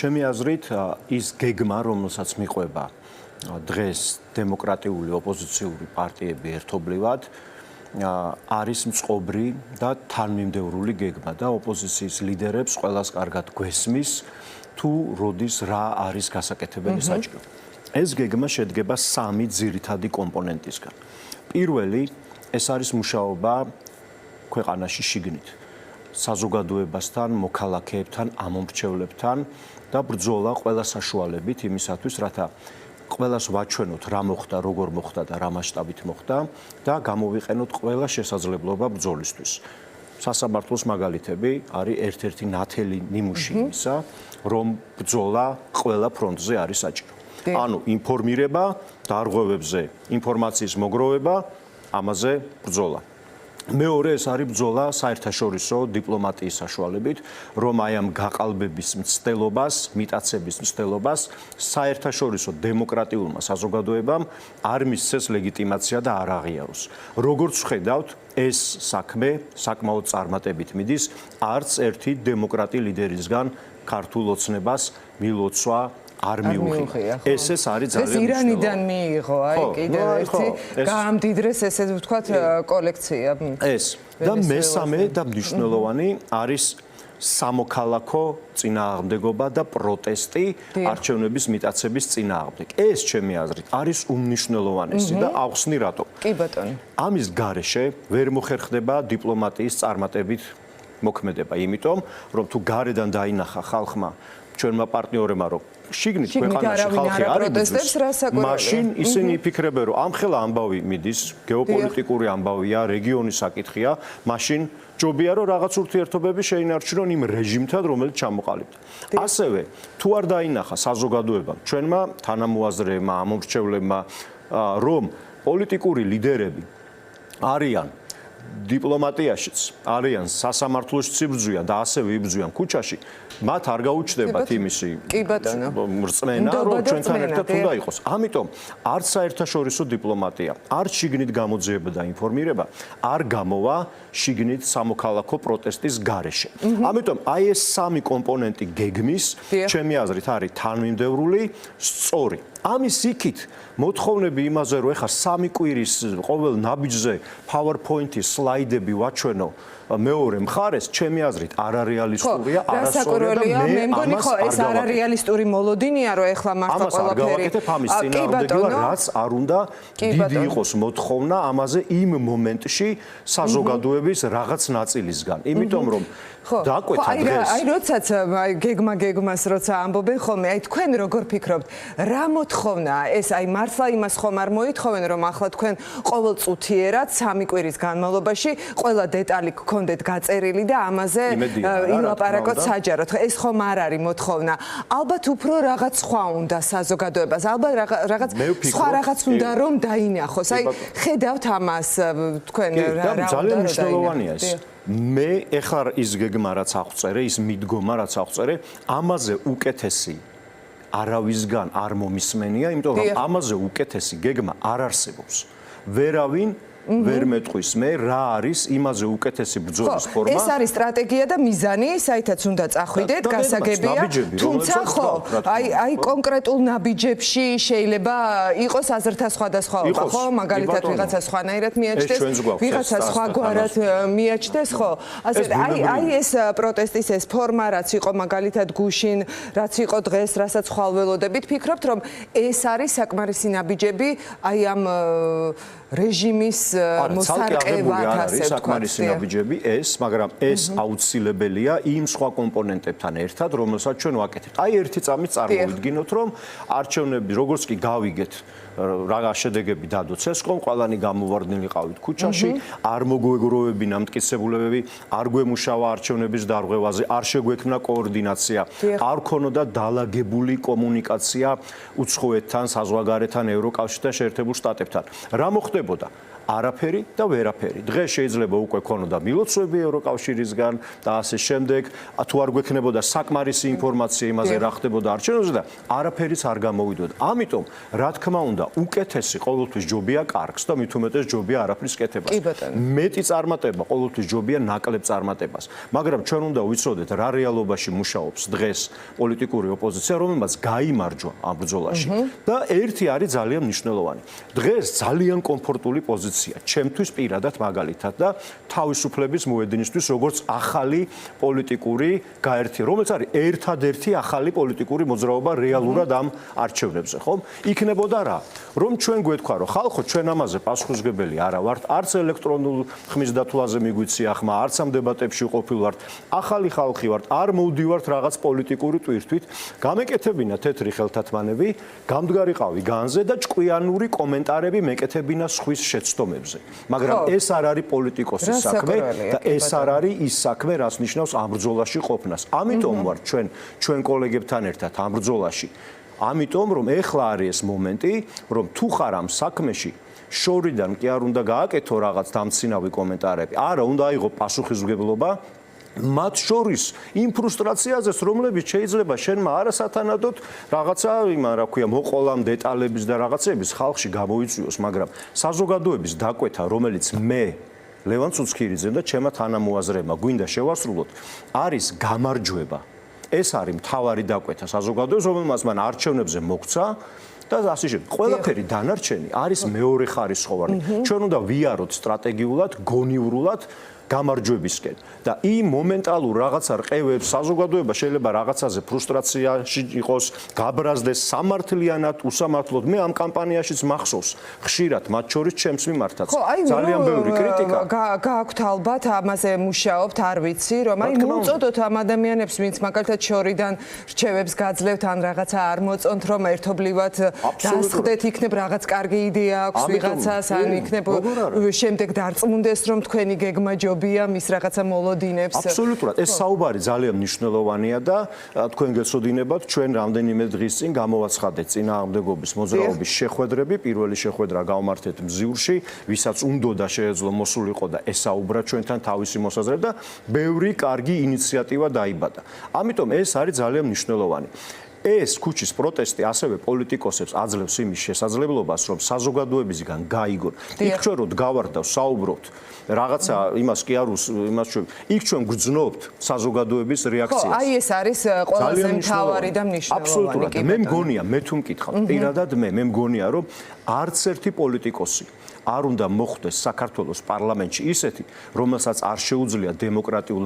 ჩემი აზრით ის გეგმა, რომელსაც მიყვება დღეს დემოკრატიული ოპოზიციური პარტიები ერთობლივად, არის მწყობრი და თანმიმდევრული გეგმა და ოპოზიციის ლიდერებს ყველას კარგად გვესმის თუ როდის რა არის გასაკეთებელი საჭირო. ეს გეგმა შედგება სამი ძირითადი კომპონენტისგან. პირველი, ეს არის მუშაობა ქვეყანაში შიგნით. საზოგადოებასთან, მოქალაქეებთან, ამომრჩევლებთან და ბრძოლა ყველა საშუალებით იმისათვის, რათა ყველას ვაჩვენოთ რა მოხდა, როგორ მოხდა და რა მასშტაბით მოხდა და გამოვიყენოთ ყველა შესაძლებლობა ბრძოლისთვის. სასამართლოს მაგალითები არის ერთ-ერთი ნათელი ნიმუში იმისა, რომ ბრძოლა ყველა ფრონტზე არის საჭირო. ანუ ინფორმირება, დარღვევებზე ინფორმაციის მოგროვება, ამაზე ბრძოლა. მეორე ეს არის ბრძოლა საერთაშორისო დიპლომატიის საშუალებით, რომ აი ამ გაყალბების მცდელობას, მიტაცების მცდელობას საერთაშორისო დემოკრატიულმა საზოგადოებამ არ მისცეს ლეგიტიმაცია და არ აღიაროს. როგორც ხედავთ, ეს საქმე საკმაოდ წარმატებით მიდის, არც ერთი დემოკრატი ლიდერისგან ქართულ ოცნებას მილოცვა არ მიუღია. ეს არის ძალიან მნიშვნელოვანი. ეს ირანიდან მიიღო, აი კიდევ ერთი გაამდიდრეს ესე ვთქვათ კოლექცია. ეს და მესამე და მნიშვნელოვანი არის სამოქალაქო წინააღმდეგობა და პროტესტი არჩევნების მიტაცების წინააღმდეგ. ეს ჩემი აზრით არის უმნიშვნელოვანესი და ახსნი რატო. კი ბატონო. ამის გარეშე ვერ მოხერხდება დიპლომატიის წარმატებით მოქმედება, იმიტომ რომ თუ გარედან დაინახა ხალხმა ჩვენმა პარტნიორებმა რომ შიგნით ქვეყანაში ხალხი არ იბრძვის, მაშინ ისინი იფიქრებენ, რომ ამხელა ამბავი მიდის, გეოპოლიტიკური ამბავია, რეგიონის საკითხია, მაშინ ჯობია რომ რაღაც ურთიერთობები შეინარჩუნონ იმ რეჟიმთან, რომელიც ჩამოყალიბდა. ასევე, თუ არ დაინახა საზოგადოებამ, ჩვენმა თანამოაზრეებმა, ამომრჩევლებმა, რომ პოლიტიკური ლიდერები არიან დიპლომატიაშიც, არიან სასამართლოშიც იბრძვიან და ასევე იბრძვიან ქუჩაში, მათ არ გაუჩნდებათ იმისი მრწმენა, რომ ჩვენთან ერთად უნდა იყოს. ამიტომ არც საერთაშორისო დიპლომატია, არც შიგნით გამოძიება და ინფორმირება არ გამოვა შიგნით სამოქალაქო პროტესტის გარეშე. ამიტომ აი ეს სამი კომპონენტი გეგმის, ჩემი აზრით, არის თანმიმდევრული, სწორი. ამის იქით მოთხოვნები იმაზე, რომ ეხლა სამი კვირის ყოველ ნაბიჯზე PowerPoint-ის სლაიდები ვაჩვენო მეორე მხარეს, ჩემი აზრით, არარეალისტურია, არასწორია და მე მგონი ხო ეს არარეალისტური მოლოდინია, რომ ეხლა მართლა ყველაფერი. ამას არ გავაკეთებ ამის წინააღმდეგობა, რაც არ უნდა დიდი იყოს მოთხოვნა ამაზე იმ მომენტში საზოგადოების რაღაც ნაწილისგან. იმიტომ რომ დაკვეთა დღეს. აი როდესაც გეგმას როცა ამბობენ ხოლმე, აი თქვენ როგორ ფიქრობთ, რა მოთხოვნაა ეს? აი მართლა იმას ხომ არ მოითხოვენ, რომ ახლა თქვენ ყოველ წუთიერად 3 კვირის განმავლობაში ყველა დეტალი გქონდეთ გაწერილი და ამაზე ილაპარაკოთ საჯაროდ. ეს ხომ არ არის მოთხოვნა. ალბათ უფრო რაღაც სხვა უნდა საზოგადოებას, ალბათ რაღაც სხვა რაღაც უნდა რომ დაინახოს. აი ხედავთ ამას თქვენ რა უნდა ძალიან მნიშვნელოვანია ეს. მე ეხლა ის გეგმა რაც აღწერე, ის მიდგომა რაც აღწერე, ამაზე უკეთესი არავისგან არ მომისმენია, იმიტომ რომ ამაზე უკეთესი გეგმა არ არსებობს. ვერავინ ვერ მეტყვის მე რა არის იმაზე უკეთესი ბრძოლის ფორმა. ეს არის სტრატეგია და მიზანი, საითაც უნდა წახვიდეთ, გასაგებია. თუმცა ხო, აი კონკრეტულ ნაბიჯებში შეიძლება იყოს აზრთა სხვადასხვაობა, ხო? მაგალითად ვიღაცა სხვანაირად მიაჩნდეს, ვიღაცა სხვაგვარად მიაჩნდეს, ხო? ასე აი ეს პროტესტის ეს ფორმა, რაც იყო მაგალითად გუშინ, რაც იყო დღეს, რასაც ხვალველოდებით, ფიქრობთ რომ ეს არის საკმარისი ნაბიჯები აი ამ რეჟიმის მოსარყევად ასე ვთქვათ. საკმარისი ნაბიჯები ეს, მაგრამ ეს აუცილებელია იმ სხვა კომპონენტებთან ერთად, რომელსაც ჩვენ ვაკეთებთ. აი ერთი წამით წარმოვიდგინოთ, რომ არჩევნები როგორც კი გავიგეთ, რა შედეგები დადოცეს, ხომ ყველანი გამოვარდნილი ყავით ქუჩაში, არ მოგვეგროვებინა მტკიცებულებები, არ გვემუშავა არჩევნების დარღვევაზე, არ შეგვექმნა კოორდინაცია, არ ქონოდა დალაგებული კომუნიკაცია უცხოეთთან, საზღვარგარეთთან, ევროკავშირთან, შეერთებულ შტატებთან. რა მოხდებოდა? არაფერი და ვერაფერი. დღეს შეიძლება უკვე ქონოდა მილოცვები ევროკავშირისგან და ასე შემდეგ, თუ არ გვექნებოდა საკმარისი ინფორმაცია იმაზე რა ხდებოდა არჩევნებზე და არაფერიც არ გამოვიდოდა. ამიტომ, რა თქმა უნდა, უკეთესი ყოველთვის ჯობია კარგს და მით უმეტეს ჯობია არაფრის კეთებას. მეტი წარმატება ყოველთვის ჯობია ნაკლებ წარმატებას. მაგრამ ჩვენ უნდა ვიცოდეთ რა რეალობაში მუშაობს დღეს პოლიტიკური ოპოზიცია, რომელმაც გაიმარჯვა ამ ბრძოლაში და ერთი არის ძალიან მნიშვნელოვანი. დღეს ძალიან კომფორტული პოზიცია ჩემთვის პირადად მაგალითად და თავისუფლების მოედნისთვის როგორც ახალი პოლიტიკური გაერთიანება, რომელიც არის ერთადერთი ახალი პოლიტიკური მოძრაობა რეალურად ამ არჩევნებზე, ხო? იქნებოდა რა? რომ ჩვენ გვეთქვა, რომ ხალხო, ჩვენ ამაზე პასუხისმგებელი არა ვართ, არც ელექტრონულ ხმის დათვლაზე მიგვიცია ხმა, არც ამ დებატებში ყოფილ ვართ, ახალი ხალხი ვართ, არ მოვდივართ რაღაც პოლიტიკური ტვირთვით, გამეკეთებინა თეთრი ხელთათმანები, გამდგარიყავი განზე და ჭკვიანური კომენტარები მეკეთებინა სხვის შეცდომებზე. მაგრამ ეს არ არის პოლიტიკოსის საქმე და ეს არ არის ის საქმე, რაც ნიშნავს ამ ბრძოლაში ყოფნას. ამიტომ ვარ ჩვენ კოლეგებთან ერთად ამ ბრძოლაში. ამიტომ რომ ეხლა არის ეს მომენტი, რომ თუ ხარ ამ საქმეში შორიდან კი არ უნდა გააკეთო რაღაც დამცინავი კომენტარები. არა, უნდა აიღო პასუხისმგებლობა მათ შორის იმ ფრუსტრაციაზეც, რომლებიც შეიძლება შენმა არასათანადოდ რაღაცა რა ქვია, მოყოლამ დეტალების და რაღაცების ხალხში გამოიწვიოს, მაგრამ საზოგადოების დაკვეთა, რომელიც მე ლევან ცუცქირიძემ და ჩემმა თანამოაზრეებმა გვინდა შევასრულოთ, არის გამარჯვება. ეს არის მთავარი დაკვეთა საზოგადოების, რომელმაც მან არჩევნებზე მოგცა და ასე შემდეგ. ყველაფერი დანარჩენი არის მეორე ხარისხოვანი. ჩვენ უნდა ვიაროთ სტრატეგიულად, გონივრულად გამარჯვებისკენ და იმ მომენტალურ რაღაცა რყევებს საზოგადოება შეიძლება რაღაცაზე ფრუსტრაციაში იყოს, გაბრაზდეს სამართლიანად, უსამართლოდ. მე ამ კამპანიაშიც მახსოვს ხშირად მათ შორის ჩემს მიმართაც ძალიან ბევრი კრიტიკა. გააქვთ ალბათ ამაზე მუშაობთ, არ ვიცი, რომ აი მოუწოდოთ ამ ადამიანებს, ვინც მაგალითად შორიდან რჩევებს გაძლევთ ან რაღაცა არ მოწონთ, რომ ერთობლივად დასხდეთ, იქნებ რაღაც კარგი იდეა აქვს ვიღაცას, ან იქნებ შემდეგ დარწმუნდეს, რომ თქვენი გეგმა მის რაღაცა მოლოდინებს. აბსოლუტურად, ეს საუბარი ძალიან მნიშვნელოვანია და თქვენ გეცოდინებათ, ჩვენ რამდენიმე დღის წინ გამოვაცხადეთ წინააღმდეგობის მოძრაობის შეხვედრები, პირველი შეხვედრა გავმართეთ მზიურში, ვისაც უნდოდა შეეძლო მოსულიყო და ესაუბრა ჩვენთან თავისი მოსაზრება და ბევრი კარგი ინიციატივა დაიბადა. ამიტომ ეს არის ძალიან მნიშვნელოვანი. ეს ქუჩის პროტესტი ასევე პოლიტიკოსებს აძლევს იმის შესაძლებლობას, რომ საზოგადოებისგან გაიგონ. იქ ჩვენ რო დგავართ და საუბრობთ რაღაცა იმას კი არ იმას იქ ჩვენ გძნობთ საზოგადოების რეაქციას. აი ეს არის ყველაზე მთავარი და მნიშვნელოვანი. აბსოლუტურად. მე მგონია, მე თუ მკითხავთ, პირადად მე მგონია, რომ არც ერთი პოლიტიკოსი არ უნდა მოხვდეს საქართველოს პარლამენტში ისეთი, რომელსაც არ შეუძლია დემოკრატიულ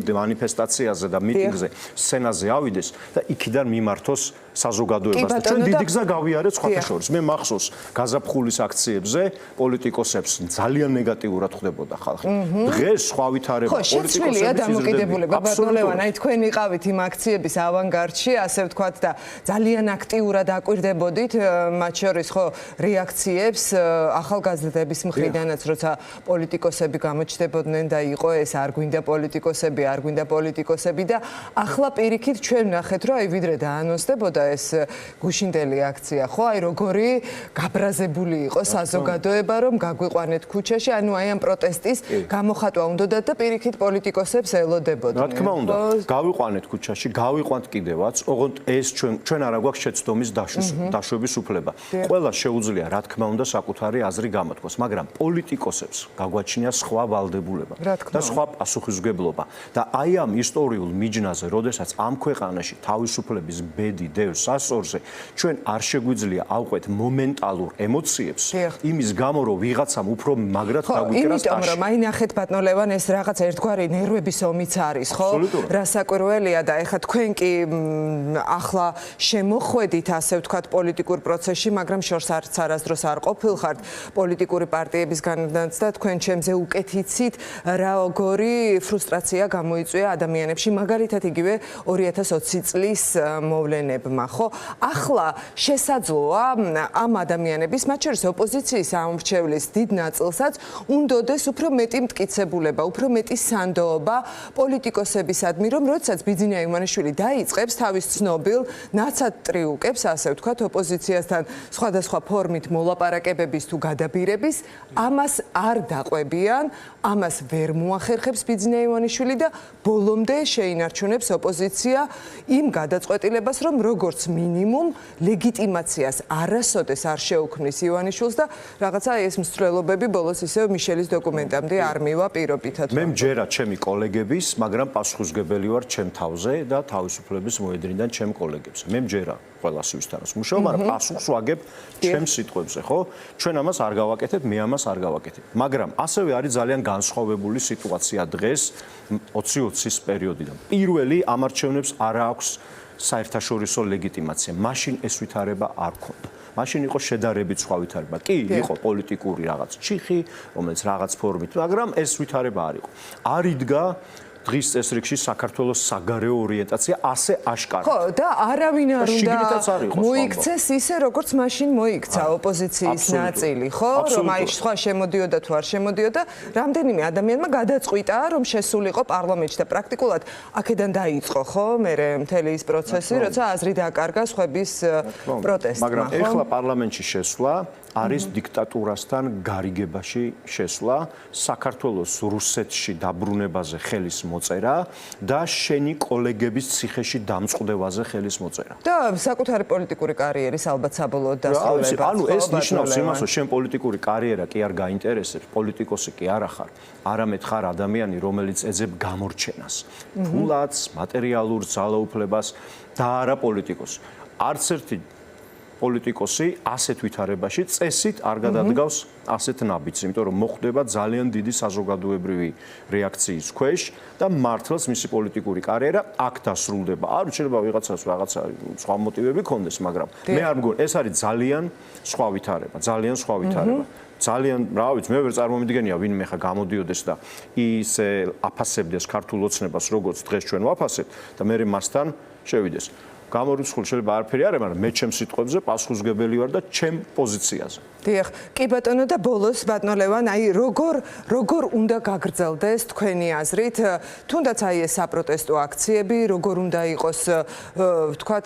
მანიფესტაციაზე და მიტინგზე, სცენაზე ავიდეს და იქიდან მიმართოს საზოგადოებას. ჩვენ დიდი გზა გავიარეთ სხვათა შორის. მე მახსოვს გაზაფხულის აქციებზე პოლიტიკოსებს ძალიან ნეგატიურად ხვდებოდა ხალხი. დღეს სხვა ვითარება პოლიტიკოსებია დამოკიდებულება. ბატონო ლევან, აი თქვენ იყავით იმ აქციების ავანგარდში, ასე ვთქვათ და ძალიან აქტიურად აკვირდებოდით მათ შორის ხო რეაქციებს ახალგაზრდების მხრიდანაც, როცა პოლიტიკოსები გამოჩნდებოდნენ და იყო ეს არ გვინდა პოლიტიკოსები და ახლა პირიქით ჩვენ ნახეთ, რომ აი ვიდრე დაანონსდებოდა ეს გუშინდელი აქცია, ხო, აი როგორი გაბრაზებული იყო საზოგადოება, რომ გაგვიყვანეთ ქუჩაში, ანუ აი ამ პროტესტის გამოხატვა უნდათ და პირიქით პოლიტიკოსებს ელოდებოდნენ. რა თქმა უნდა, გავიყვანეთ ქუჩაში, გავიყვანთ კიდევაც, ოღონდ ეს ჩვენ არა გვაქვს შეცდომის დაშვების უფლება. ყველა შეუძლია, რა თქმა უნდა, საკუთარი აზრი გამოთქვას, მაგრამ პოლიტიკოსებს გაგვაჩნია სხვა ვალდებულება და სხვა პასუხისმგებლობა. და აი ამ ისტორიულ მიჯნაზე, როდესაც ამ ქვეყანაში თავისუფლების ბედი დევს ასორზე, ჩვენ არ შეგვიძლია ავყვეთ მომენტალურ ემოციებს, იმის გამო, რომ ვიღაცამ უფრო მაგრად დაგვიკრას ტაში. იმიტომ რომ აი ნახეთ ბატონო ლევან, ეს რაღაც ერთგვარი ნერვების ომიც არის, ხო? რასაკვირველია და ეხლა თქვენ კი ახლა შემოხვედით, ასე ვთქვათ, პოლიტიკურ პროცესში, მაგრამ შორს არასდროს არ ყოფილხართ პოლიტიკური პარტიებისგანაც და თქვენ ჩემზე უკეთ იცით, როგორი ფრუსტრაცია გამოიწვია ადამიანებში, მაგალითად იგივე 2020 წლის მოვლენებმა, ხო? ახლა შესაძლოა ამ ადამიანების, მათ შორის ოპოზიციის ამრჩევლის დიდ ნაწილსაც უნდოდეს უფრო მეტი მტკიცებულება, უფრო მეტი სანდოობა პოლიტიკოსებისადმი, რომ როდესაც ბიძინა ივანიშვილი დაიწყებს თავის ცნობილ ნაცად ტრიუკებს, ასე ვთქვათ, ოპოზიციასთან სხვადასხვა ფორმით მოლაპარაკებებს დაკებების თუ გადაბირების ამას არ დაყვებიან, ამას ვერ მოახერხებს ბიძინა ივანიშვილი და ბოლომდე შეინარჩუნებს ოპოზიცია იმ გადაწყვეტილებას, რომ როგორც მინიმუმ ლეგიტიმაციას არასოდეს არ შეუქმნის ივანიშვილს და რაღაცა ეს მსვლელობები ბოლოს ისევ მიშელის დოკუმენტამდე არ მივა პირობითად. მე მჯერა ჩემი კოლეგების, მაგრამ პასუხისმგებელი ვარ ჩემ თავზე და თავისუფლების მოედნიდან ჩემ კოლეგებს. მე მჯერა ყველას ვისთანაც მუშაობ, მაგრამ პასუხს ვაგებ ჩემ სიტყვებზე, ხო? ჩვენ ამას არ გავაკეთებ, მე ამას არ გავაკეთებ. მაგრამ ასევე არის ძალიან განსხვავებული სიტუაცია დღეს 2020-ის პერიოდიდან. პირველი ამ არჩევნებს არ აქვს საერთაშორისო ლეგიტიმაცია. მაშინ ეს ვითარება არ ქონდა. მაშინ იყო შედარებით სხვა ვითარება. კი, იყო პოლიტიკური რაღაც ჩიხი, რომელიც რაღაც ფორმით, მაგრამ ეს ვითარება არ იყო. არ იდგა დღის წესრიგში საქართველოს საგარეო ორიენტაცია ასე აშკარად. ხო, და არავინ არ უნდა მოიქცეს ისე, როგორც მაშინ მოიქცა ოპოზიციის ნაწილი, ხო? რომ აი სხვა შემოდიოდა თუ არ შემოდიოდა, რამდენიმე ადამიანმა გადაწყვიტა, რომ შესულიყო პარლამენტში და პრაქტიკულად აქედან დაიწყო, ხო? მე მთელი ის პროცესი, როცა აზრი დაკარგა სხვების პროტესტმა. მაგრამ ეხლა პარლამენტში შესვლა არის დიქტატურასთან გარიგებაში შესვლა, საქართველოს რუსეთში დაბრუნებაზე ხელის მოწერა და შენი კოლეგების ციხეში დამწყდებაზე ხელის მოწერა. და საკუთარი პოლიტიკური კარიერის ალბათ საბოლოოდ დასრულება. ანუ ეს ნიშნავს იმას, რომ შენ პოლიტიკური კარიერა კი არ გაინტერესებს, პოლიტიკოსი კი არ ახარ, არამედ ხარ ადამიანი, რომელიც ეძებ გამორჩენას, ფულადს, მატერიალურ ძალაუფლებას და არა პოლიტიკოსი. არც ერთი პოლიტიკოსი ასეთ ვითარებაში წესით არ გადადგავს ასეთ ნაბიჯს, იმიტომ რომ მოხდება ძალიან დიდი საზოგადოებრივი რეაქციის ქვეშ და მართლაც მისი პოლიტიკური კარიერა აქ დასრულდება. არ შეიძლება ვიღაცას რაღაცა სხვა მოტივები ქონდეს, მაგრამ მე არ მგონი, ეს არის ძალიან სხვა ვითარება, ძალიან სხვა ვითარება. ძალიან, რა ვიცი, მე ვერ წარმომიდგენია ვინმე ხა გამოდიოდეს და ისე აფასებდეს ქართულ ოცნებას, როგორც დღეს ჩვენ ვაფასებთ და მე მასთან შევიდეს. გამორიცხული შეიძლება არაფერი არ არის, მაგრამ მე ჩემ სიტყვებზე პასუხისმგებელი ვარ და ჩემ პოზიციაზე. დიახ, კი ბატონო და ბოლოს ბატონო ლევან, აი როგორ უნდა გაგრძელდეს თქვენი აზრით, თუნდაც აი ეს საპროტესტო აქციები, როგორ უნდა იყოს, ვთქვათ,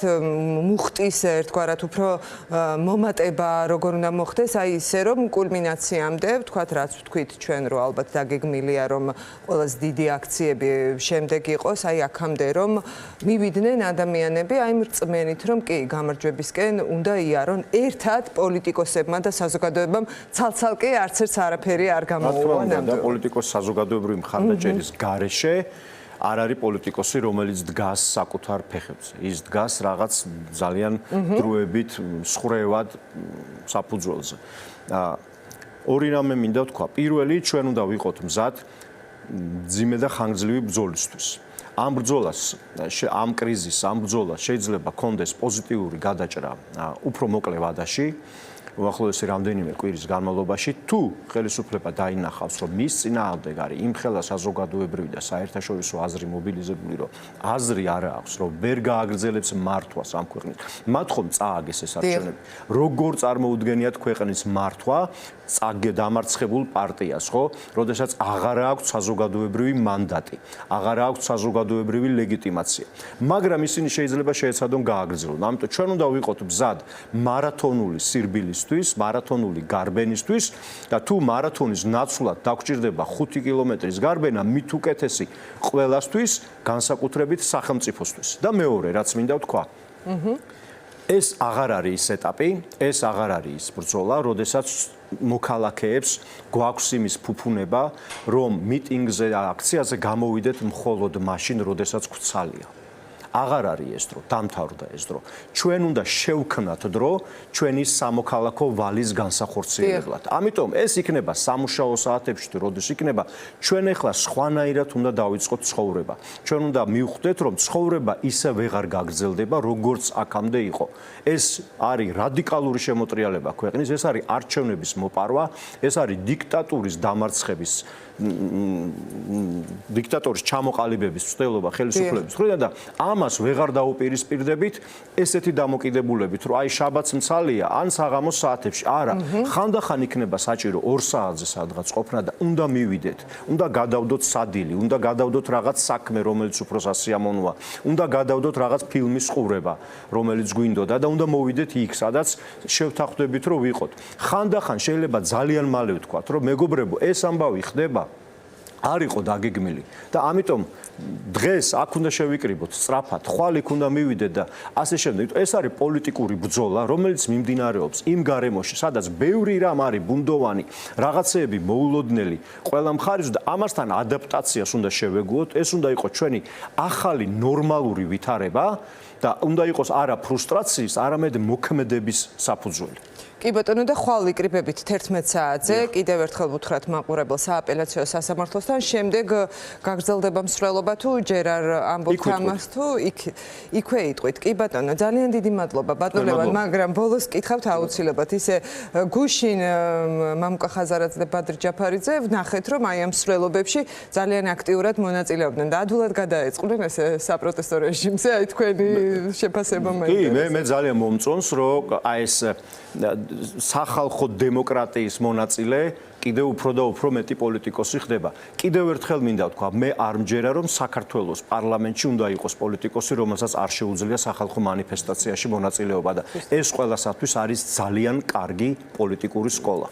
მუხტის ერთგვარად უფრო მომატება, როგორ უნდა მოხდეს, აი ისე რომ კულმინაციამდე, ვთქვათ, რაც ვთქვით ჩვენ რო ალბათ დაგეგმილია, რომ ყველაზე დიდი აქციები შემდეგ იყოს, აი აქამდე რომ მივიდნენ ადამიანები, აი მრწმენით რომ კი გამარჯვებისკენ უნდა იარონ ერთად პოლიტიკოსებმა და საზოგადოებამ ცალ-ცალკე არც ერთს არაფერი არ გამოუვა და პოლიტიკოს საზოგადოებრივი მხარდაჭერის გარეშე არ არის პოლიტიკოსი, რომელიც დგას საკუთარ ფეხებზე. ის დგას რაღაც ძალიან დროებით მსხრევად საფუძველზე. ორი რამე მინდა ვთქვა. პირველი, ჩვენ უნდა ვიყოთ მზად ძიმე და ხანგრძლივი ბრძოლისთვის. ამ ბრძოლას, ამ კრიზისს, ამ ბრძოლას შეიძლება კონდეს პოზიტიური გადაჭრა უფრო მოკლე ვადაში. უახლოესი რამდენიმე კვირის განმავლობაში თუ ხელისუფლება დაინახავს, რომ მის წინააღმდეგ არის იმხელა საზოგადოებრივი და საერთაშორისო აზრი მობილიზებული, რომ აზრი არა აქვს, რომ ვერ გააგრძელებს მართვას ამ ქვეყნის. მათ ხომ წააგეს ეს არჩევნები. როგორ წარმოუდგენიათ ქვეყნის მართვა დამარცხებულ პარტიას, ხო? როდესაც აღარ აქვს საზოგადოებრივი მანდატი, აღარ აქვს საზოგადოებრივი ლეგიტიმაცია. მაგრამ ისინი შეიძლება შეეცადონ გააგრძელონ. ამიტომ ჩვენ უნდა ვიყოთ მზად მარათონული სირბილისთვის, მარათონული გარბენისთვის და თუ მარათონის ნაცვლად დაგვჭირდება 5 კილომეტრის გარბენა, მით უკეთესი ყველასთვის, განსაკუთრებით სახელმწიფოსთვის. და მეორე, რაც მინდა ვთქვა. ეს აღარ არის ის ეტაპი, ეს აღარ არის ის ბრძოლა, როდესაც მოქალაქეებს გვაქვს იმის ფუფუნება, რომ მიტინგზე და აქციაზე გამოვიდეთ მხოლოდ მაშინ, როდესაც გვცალია. აღარ არის ეს დრო, დამთავრდა ეს დრო. ჩვენ უნდა შევქმნათ დრო ჩვენი სამოქალაქო ვალის განსახორციელებლად. ამიტომ ეს იქნება სამუშაო საათებში თუ როდის იქნება, ჩვენ ახლა სხვანაირად უნდა დავიწყოთ ცხოვრება. ჩვენ უნდა მივხვდეთ, რომ ცხოვრება ისე ვეღარ გაგრძელდება, როგორც აქამდე იყო. ეს არის რადიკალური შემოტრიალება ქვეყნის, ეს არის არჩევნების მოპარვა, ეს არის დიქტატურის დამარცხების დიქტატორის ჩამოყალიბების მცდელობა ხელისუფლების მხრიდან და ამას ვეღარ დაუპირისპირდებით ესეთი დამოკიდებულებით, რომ აი შაბათს მცალია ან საღამოს საათებში. არა, ხანდახან იქნება საჭირო 2 საათზე სადღაც ყოფნა და უნდა მივიდეთ, უნდა გადავდოთ სადილი, უნდა გადავდოთ რაღაც საქმე, რომელიც უფრო სასიამოვნოა, უნდა გადავდოთ რაღაც ფილმის ყურება, რომელიც გვინდოდა და უნდა მოვიდეთ იქ, სადაც შევთანხმდებით, რომ ვიყოთ. ხანდახან შეიძლება ძალიან მალე ვთქვათ, რომ მეგობრებო, ეს ამბავი ხდება არ იყო დაგეგმილი და ამიტომ დღეს აქ უნდა შევიკრიბოთ სწრაფად, ხვალ იქ უნდა მივიდეთ და ასე შემდეგ. ეს არის პოლიტიკური ბრძოლა, რომელიც მიმდინარეობს იმ გარემოში, სადაც ბევრი რამ არის ბუნდოვანი, რაღაცეები მოულოდნელი ყველა მხარეს და ამასთან ადაპტაციას უნდა შევეგუოთ. ეს უნდა იყოს ჩვენი ახალი ნორმალური ვითარება და უნდა იყოს არა ფრუსტრაციის, არამედ მოქმედების საფუძველი. კი ბატონო და ხვალ ვიკრიბებით 11 საათზე. კიდევ ერთხელ ვუთხრათ მაყურებელ სააპელაციო სასამართლოსთან. შემდეგ გაგრძელდება მსვლელობა თუ ჯერ არ ამბობთ ამას თუ იქვე იტყვით. კი ბატონო, ძალიან დიდი მადლობა ბატონებად, მაგრამ ბოლოს კითხავთ აუცილებლად. ისე გუშინ მამუკა ხაზარაძე და ბადრ ჯაფარიძე ვნახეთ, რომ აი ამ მსვლელობებში ძალიან აქტიურად მონაწილეობდნენ და ადვილად გადაეწყდნენ ესე საპროტესტო რეჟიმზე. აი თქვენი შეფასება კი, მე ძალიან მომწონს, რომ აი ეს სახალხო დემოკრატიის მონაწილე კიდევ უფრო და უფრო მეტი პოლიტიკოსი ხდება. კიდევ ერთხელ მინდა ვთქვა, მე არ მჯერა რომ საქართველოს პარლამენტში უნდა იყოს პოლიტიკოსი, რომელსაც არ შეუძლია სახალხო მანიფესტაციაში მონაწილეობა და ეს ყველასათვის არის ძალიან კარგი პოლიტიკური სკოლა.